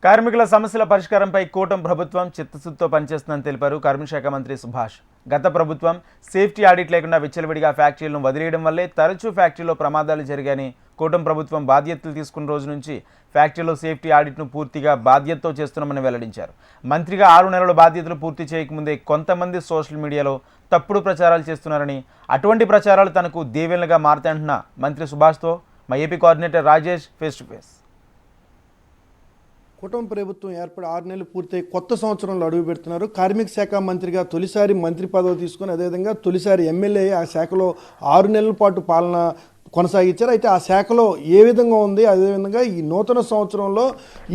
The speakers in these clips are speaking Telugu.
కార్మికుల సమస్యల పరిష్కారంపై కూటమి ప్రభుత్వం చిత్తశుద్ధితో పనిచేస్తుందని తెలిపారు కార్మిక శాఖ మంత్రి సుభాష్. గత ప్రభుత్వం సేఫ్టీ ఆడిట్ లేకుండా విచ్చలవిడిగా ఫ్యాక్టరీలను వదిలేయడం వల్లే తరచూ ఫ్యాక్టరీలో ప్రమాదాలు జరిగాయని, కూటమి ప్రభుత్వం బాధ్యతలు తీసుకున్న రోజు నుంచి ఫ్యాక్టరీలో సేఫ్టీ ఆడిట్ను పూర్తిగా బాధ్యతతో చేస్తున్నామని వెల్లడించారు. మంత్రిగా 6 నెలల బాధ్యతలు పూర్తి చేయకముందే కొంతమంది సోషల్ మీడియాలో తప్పుడు ప్రచారాలు చేస్తున్నారని, అటువంటి ప్రచారాలు తనకు దీవెనలుగా మారతాయంటున్న మంత్రి సుభాష్తో మా AP coordinator Rajesh face to face. కుటుంబ ప్రభుత్వం ఏర్పడి 6 నెలలు పూర్తయి కొత్త సంవత్సరంలో అడుగు పెడుతున్నారు. కార్మిక శాఖ మంత్రిగా తొలిసారి మంత్రి పదవి తీసుకుని అదేవిధంగా తొలిసారి ఎమ్మెల్యే ఆ శాఖలో 6 నెలల పాటు పాలన కొనసాగించారు. అయితే ఆ శాఖలో ఏ విధంగా ఉంది, అదేవిధంగా ఈ నూతన సంవత్సరంలో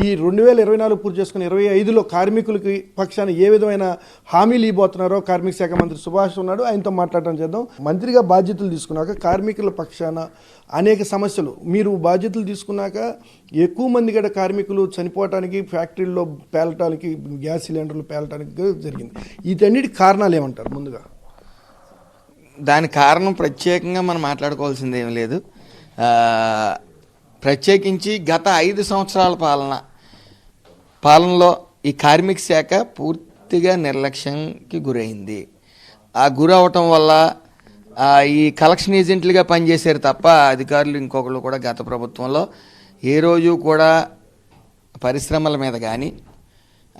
ఈ 2024 పూర్తి చేసుకుని 25లో కార్మికులకి పక్షాన ఏ విధమైన హామీలు ఇవ్వబోతున్నారో కార్మిక శాఖ మంత్రి సుభాష్ ఉన్నాడు. ఆయనతో మాట్లాడటం చేద్దాం. మంత్రిగా బాధ్యతలు తీసుకున్నాక కార్మికుల పక్షాన అనేక సమస్యలు, మీరు బాధ్యతలు తీసుకున్నాక ఎక్కువ మంది కూడా కార్మికులు చనిపోవటానికి, ఫ్యాక్టరీల్లో పేలటానికి, గ్యాస్ సిలిండర్లు పేలటానికి జరిగింది. వీటన్నిటి కారణాలు ఏమంటారు? ముందుగా దాని కారణం ప్రత్యేకంగా మనం మాట్లాడుకోవాల్సింది ఏం లేదు. ప్రత్యేకించి గత 5 సంవత్సరాల పాలనలో ఈ కార్మిక శాఖ పూర్తిగా నిర్లక్ష్యంకి గురైంది. ఆ గురవటం వల్ల ఈ కలెక్షన్ ఏజెంట్లుగా పనిచేశారు తప్ప అధికారులు ఇంకొకళ్ళు కూడా గత ప్రభుత్వంలో ఏ రోజు కూడా పరిశ్రమల మీద కానీ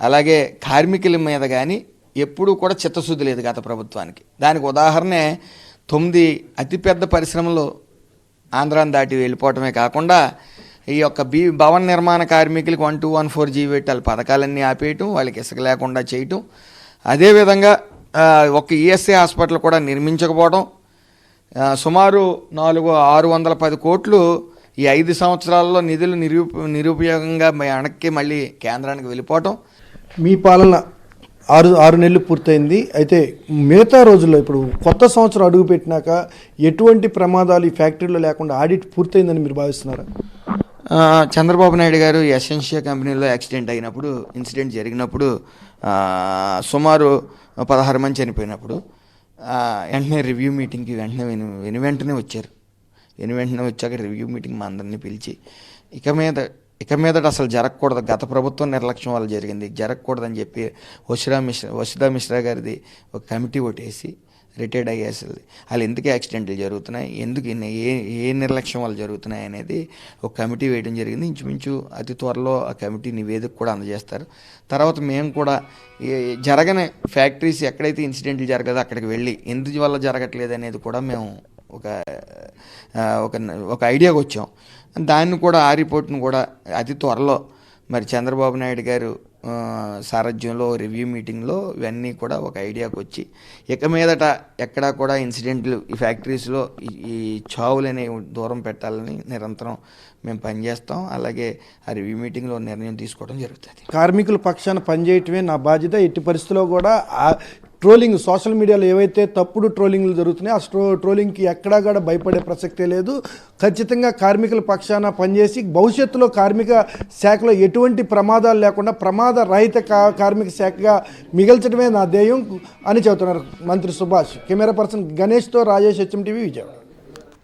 అలాగే కార్మికుల మీద కానీ ఎప్పుడూ కూడా చిత్తశుద్ధి లేదు గత ప్రభుత్వానికి. దానికి ఉదాహరణే 9 అతిపెద్ద పరిశ్రమలు ఆంధ్రాన్ని దాటి వెళ్ళిపోవటమే కాకుండా ఈ యొక్క భవన నిర్మాణ కార్మికులకి 1214 జీవో వాళ్ళ పథకాలన్నీ ఆపేయటం, వాళ్ళకి ఇసుక లేకుండా చేయటం, అదేవిధంగా ఒక ఈఎస్ఐ హాస్పిటల్ కూడా నిర్మించకపోవడం, సుమారు 610 కోట్లు ఈ 5 సంవత్సరాల్లో నిధులు నిరుపయోగంగా వెనక్కి మళ్ళీ కేంద్రానికి వెళ్ళిపోవటం. మీ పాలన 6 నెలలు పూర్తయింది. అయితే మిగతా రోజుల్లో ఇప్పుడు కొత్త సంవత్సరం అడుగు పెట్టినాక ఎటువంటి ప్రమాదాలు ఈ ఫ్యాక్టరీలో లేకుండా ఆడిట్ పూర్తయిందని మీరు భావిస్తున్నారా? చంద్రబాబు నాయుడు గారు ఎసెన్షియా కంపెనీలో ఇన్సిడెంట్ జరిగినప్పుడు సుమారు 16 మంది చనిపోయినప్పుడు వెంటనే రివ్యూ మీటింగ్కి వెంటనే వచ్చాక రివ్యూ మీటింగ్ మా అందరినీ పిలిచి ఇక మీదట అసలు జరగకూడదు, గత ప్రభుత్వం నిర్లక్ష్యం వల్ల జరిగింది, జరగకూడదని చెప్పి వసుధా మిశ్రా గారిది ఒక కమిటీ వేసి రిటైర్డ్ అయ్యేసరి వాళ్ళు ఎందుకు యాక్సిడెంట్లు జరుగుతున్నాయి, ఎందుకు ఏ నిర్లక్ష్యం వల్ల జరుగుతున్నాయి అనేది ఒక కమిటీ వేయడం జరిగింది. ఇంచుమించు అతి త్వరలో ఆ కమిటీ నివేదిక కూడా అందజేస్తారు. తర్వాత మేము కూడా జరగని ఫ్యాక్టరీస్ ఎక్కడైతే ఇన్సిడెంట్లు జరగలేదో అక్కడికి వెళ్ళి ఎందువల్ల జరగట్లేదు అనేది కూడా మేము ఒక ఐడియాకి వచ్చాం. దాన్ని కూడా ఆ రిపోర్ట్ను కూడా అతి త్వరలో మరి చంద్రబాబు నాయుడు గారు సారథ్యంలో రివ్యూ మీటింగ్లో ఇవన్నీ కూడా ఒక ఐడియాకి వచ్చి ఇక మీదట ఎక్కడా కూడా ఇన్సిడెంట్లు ఈ ఫ్యాక్టరీస్లో ఈ చావులని దూరం పెట్టాలని నిరంతరం మేము పనిచేస్తాం. అలాగే ఆ రివ్యూ మీటింగ్లో నిర్ణయం తీసుకోవడం జరుగుతుంది. కార్మికుల పక్షాన పనిచేయటమే నా బాధ్యత. ఎట్టి పరిస్థితుల్లో కూడా ట్రోలింగ్, సోషల్ మీడియాలో ఏవైతే తప్పుడు ట్రోలింగ్లు జరుగుతున్నాయో ఆ ట్రోలింగ్కి ఎక్కడా కూడా భయపడే ప్రసక్తే లేదు. ఖచ్చితంగా కార్మికుల పక్షాన పనిచేసి భవిష్యత్తులో కార్మిక శాఖలో ఎటువంటి ప్రమాదాలు లేకుండా ప్రమాద రహిత కార్మిక శాఖగా మిగల్చడమే నా ధ్యేయం అని చెబుతున్నారు మంత్రి సుభాష్. కెమెరా పర్సన్ గణేష్తో రాజేష్, HM TV, విజయవాడ.